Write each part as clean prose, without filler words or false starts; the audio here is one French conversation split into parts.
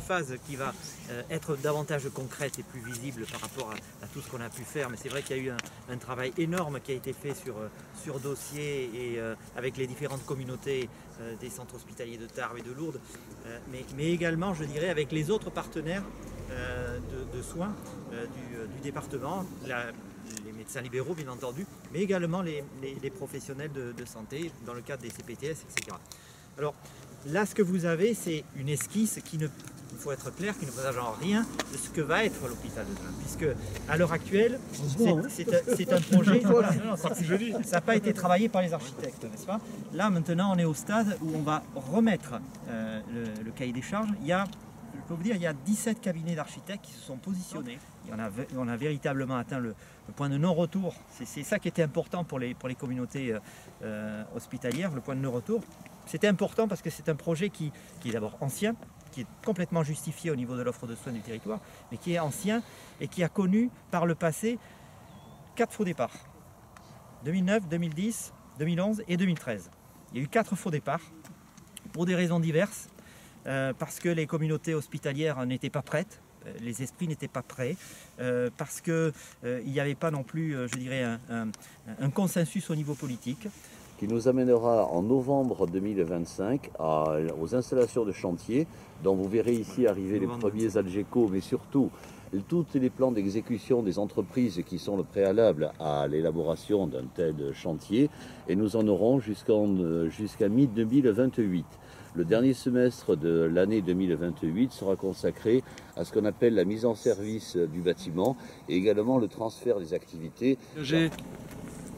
phase qui va être davantage concrète et plus visible par rapport à tout ce qu'on a pu faire. Mais c'est vrai qu'il y a eu un travail énorme qui a été fait sur dossier et avec les différentes communautés des centres hospitaliers de Tarbes et de Lourdes, mais également, je dirais, avec les autres partenaires de soins du département, les médecins libéraux bien entendu, mais également les professionnels de santé dans le cadre des CPTS, etc. Alors là, ce que vous avez, c'est une esquisse qui il faut être clair, qui ne présage en rien de ce que va être l'hôpital de Tain, puisque à l'heure actuelle, c'est un projet, ça n'a pas été travaillé par les architectes, n'est-ce pas? Là, maintenant, on est au stade où on va remettre le cahier des charges. Je peux vous dire, il y a 17 cabinets d'architectes qui se sont positionnés. On a véritablement atteint le point de non-retour. C'est ça qui était important pour les communautés hospitalières, le point de non-retour. C'était important parce que c'est un projet qui est d'abord ancien, qui est complètement justifié au niveau de l'offre de soins du territoire, mais qui est ancien et qui a connu par le passé 4 faux départs. 2009, 2010, 2011 et 2013. Il y a eu 4 faux départs pour des raisons diverses. Parce que les communautés hospitalières n'étaient pas prêtes, les esprits n'étaient pas prêts, parce qu'il n'y avait pas non plus, je dirais, un consensus au niveau politique. Qui nous amènera en novembre 2025 aux installations de chantier, dont vous verrez ici arriver les premiers Algeco, mais surtout tous les plans d'exécution des entreprises qui sont le préalable à l'élaboration d'un tel chantier, et nous en aurons jusqu'à mi-2028. Le dernier semestre de l'année 2028 sera consacré à ce qu'on appelle la mise en service du bâtiment et également le transfert des activités.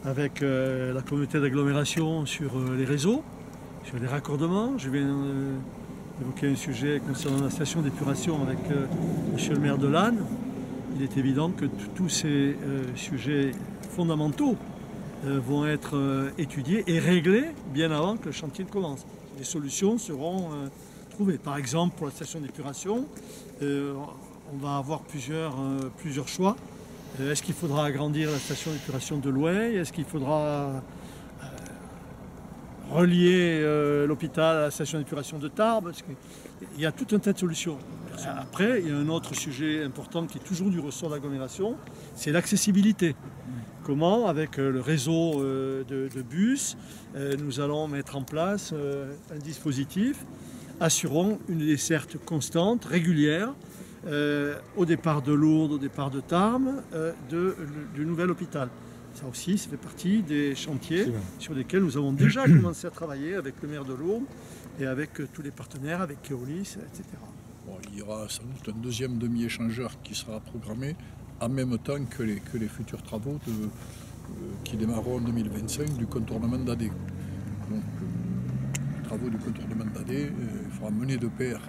Avec la communauté d'agglomération sur les réseaux, sur les raccordements. Je viens évoquer un sujet concernant la station d'épuration avec monsieur le maire de Lannes. Il est évident que tous ces sujets fondamentaux vont être étudiés et réglés bien avant que le chantier ne commence. Les solutions seront trouvées. Par exemple, pour la station d'épuration, on va avoir plusieurs choix. Est-ce qu'il faudra agrandir la station d'épuration de Louet? Est-ce qu'il faudra relier l'hôpital à la station d'épuration de Tarbes? Il y a tout un tas de solutions. Après, il y a un autre sujet important qui est toujours du ressort de l'agglomération, c'est l'accessibilité. Comment, avec le réseau de bus, nous allons mettre en place un dispositif assurant une desserte constante, régulière, au départ de Lourdes, au départ de Tarbes, du nouvel hôpital. Ça aussi, ça fait partie des chantiers sur lesquels nous avons déjà commencé à travailler avec le maire de Lourdes et avec tous les partenaires, avec Keolis, etc. Bon, il y aura sans doute un deuxième demi-échangeur qui sera programmé en même temps que les futurs travaux qui démarreront en 2025 du contournement d'Adé. Donc, les travaux du contournement d'Adé, il faudra mener de pair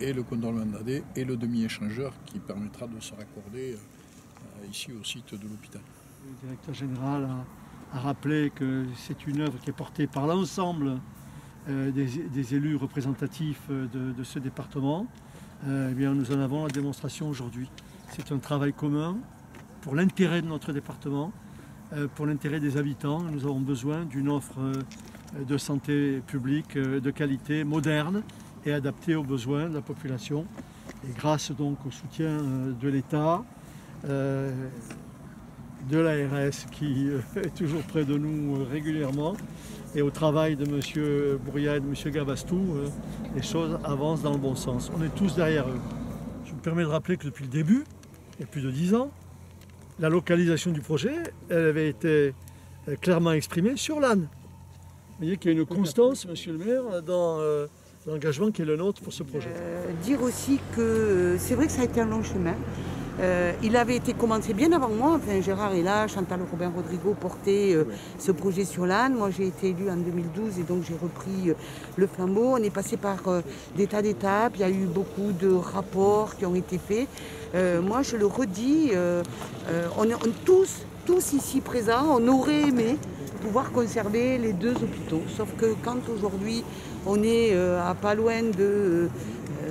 et le contournement d'Adé et le demi-échangeur qui permettra de se raccorder ici au site de l'hôpital. Le directeur général a rappelé que c'est une œuvre qui est portée par l'ensemble des élus représentatifs de ce département. Eh bien, nous en avons la démonstration aujourd'hui. C'est un travail commun pour l'intérêt de notre département, pour l'intérêt des habitants. Nous avons besoin d'une offre de santé publique de qualité, moderne et adaptée aux besoins de la population. Et grâce donc au soutien de l'État, de l'ARS qui est toujours près de nous régulièrement, et au travail de M. Bourriat et de M. Gavastou, les choses avancent dans le bon sens. On est tous derrière eux. Je me permets de rappeler que depuis le début, il y a plus de 10 ans, la localisation du projet, elle avait été clairement exprimée sur Lannes. Vous voyez qu'il y a une constance, monsieur le maire, dans l'engagement qui est le nôtre pour ce projet. Dire aussi que c'est vrai que ça a été un long chemin. Il avait été commencé bien avant moi, enfin Gérard est là, Chantal Robin-Rodrigo portait ce projet sur Lannes. Moi j'ai été élue en 2012 et donc j'ai repris le flambeau. On est passé par des tas d'étapes, il y a eu beaucoup de rapports qui ont été faits. Moi je le redis, tous ici présents, on aurait aimé pouvoir conserver les 2 hôpitaux. Sauf que quand aujourd'hui on est à pas loin de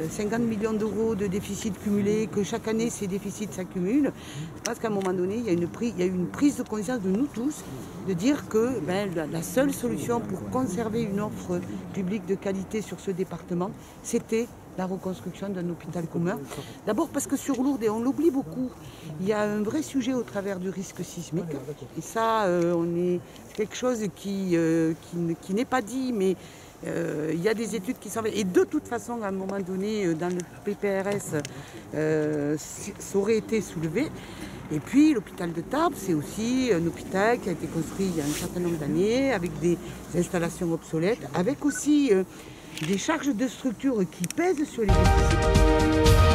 50 millions d'euros de déficit cumulé, que chaque année ces déficits s'accumulent, je pense qu'à un moment donné, il y a eu une prise de conscience de nous tous, de dire que la seule solution pour conserver une offre publique de qualité sur ce département, c'était la reconstruction d'un hôpital commun. D'abord parce que sur Lourdes, et on l'oublie beaucoup, il y a un vrai sujet au travers du risque sismique. Et ça, c'est quelque chose qui n'est pas dit, mais il y a des études qui sont faites. Et de toute façon, à un moment donné, dans le PPRS, ça aurait été soulevé. Et puis l'hôpital de Tarbes, c'est aussi un hôpital qui a été construit il y a un certain nombre d'années, avec des installations obsolètes, avec aussi des charges de structure qui pèsent sur les équipes.